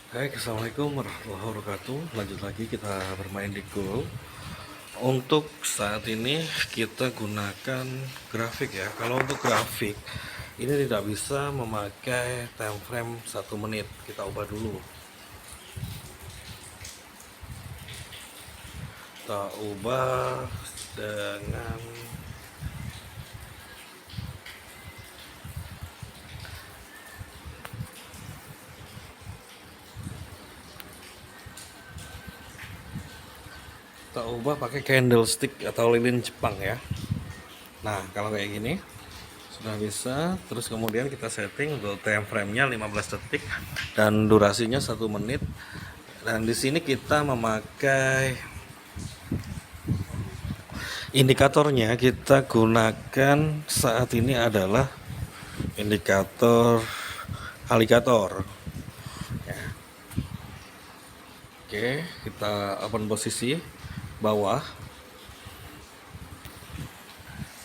Hai, assalamualaikum warahmatullahi wabarakatuh. Lanjut lagi kita bermain di Go. Untuk saat ini kita gunakan grafik ya. Kalau untuk grafik ini tidak bisa memakai time frame 1 menit. Kita ubah dulu. Kita ubah dengan kita ubah pakai candlestick atau lilin Jepang ya. Nah, kalau kayak gini sudah bisa. Terus kemudian kita setting untuk time frame-nya 15 detik dan durasinya 1 menit. Dan di sini kita memakai indikatornya, kita gunakan saat ini adalah indikator aligator ya. Oke, kita open posisi bawah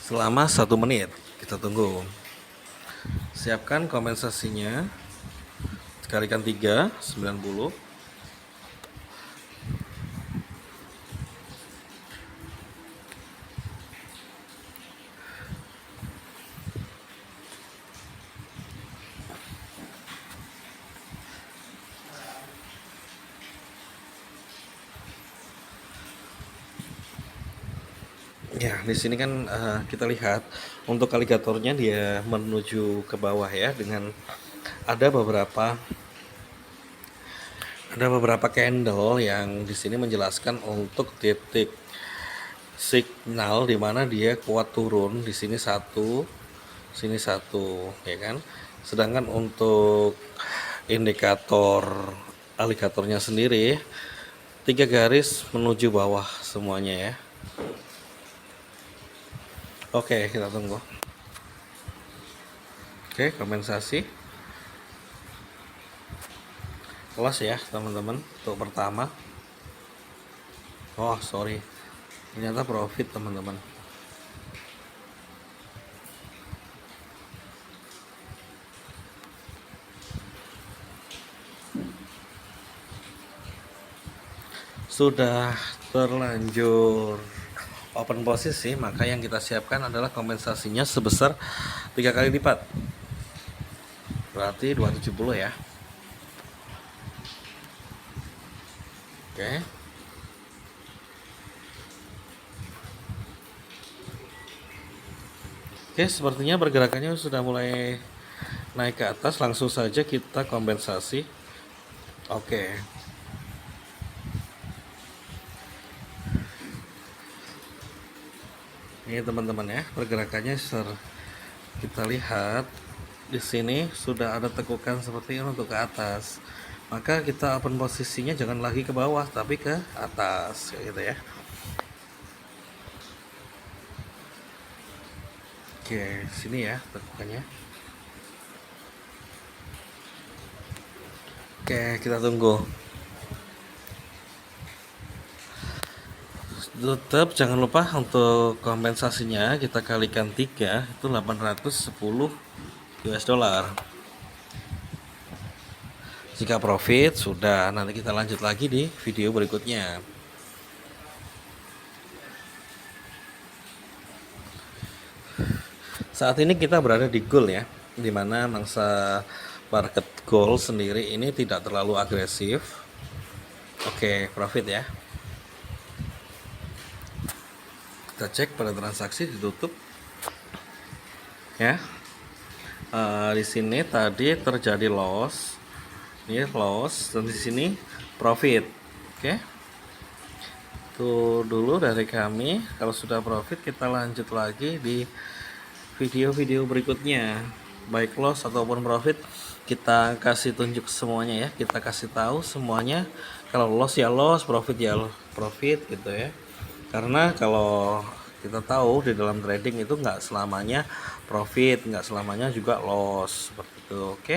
selama 1 menit. Kita tunggu. Siapkan kompensasinya, kalikan 3, 90. Ya, di sini kan kita lihat untuk aligatornya dia menuju ke bawah ya, dengan ada beberapa candle yang di sini menjelaskan untuk titik signal di mana dia kuat turun. Di sini satu ya kan. Sedangkan untuk indikator aligatornya sendiri 3 garis menuju bawah semuanya ya. Oke, kita tunggu. Oke, kompensasi kelas ya teman-teman. Untuk pertama, oh sorry, ternyata profit teman-teman. Sudah terlanjur open posisi, maka yang kita siapkan adalah kompensasinya sebesar 3 kali lipat, berarti 270 ya. Oke, sepertinya pergerakannya sudah mulai naik ke atas. Langsung saja kita kompensasi. Oke, ini teman-teman ya, pergerakannya kita lihat di sini sudah ada tekukan seperti ini untuk ke atas. Maka kita open posisinya jangan lagi ke bawah tapi ke atas gitu ya. Oke, sini ya tekukannya. Oke, kita tunggu. Tetap jangan lupa untuk kompensasinya kita kalikan 3, itu 810 US dollar. Jika profit sudah, nanti kita lanjut lagi di video berikutnya. Saat ini kita berada di gold ya, dimana mangsa market gold sendiri ini tidak terlalu agresif. Oke, profit ya. Kita cek pada transaksi ditutup ya. Di sini tadi terjadi loss, ini loss, dan di sini profit. Oke, itu dulu dari kami. Kalau sudah profit kita lanjut lagi di video-video berikutnya, baik loss ataupun profit kita kasih tunjuk semuanya ya, kita kasih tahu semuanya. Kalau loss ya loss, profit ya profit gitu ya. Karena kalau kita tahu di dalam trading itu nggak selamanya profit, nggak selamanya juga loss seperti itu. Oke.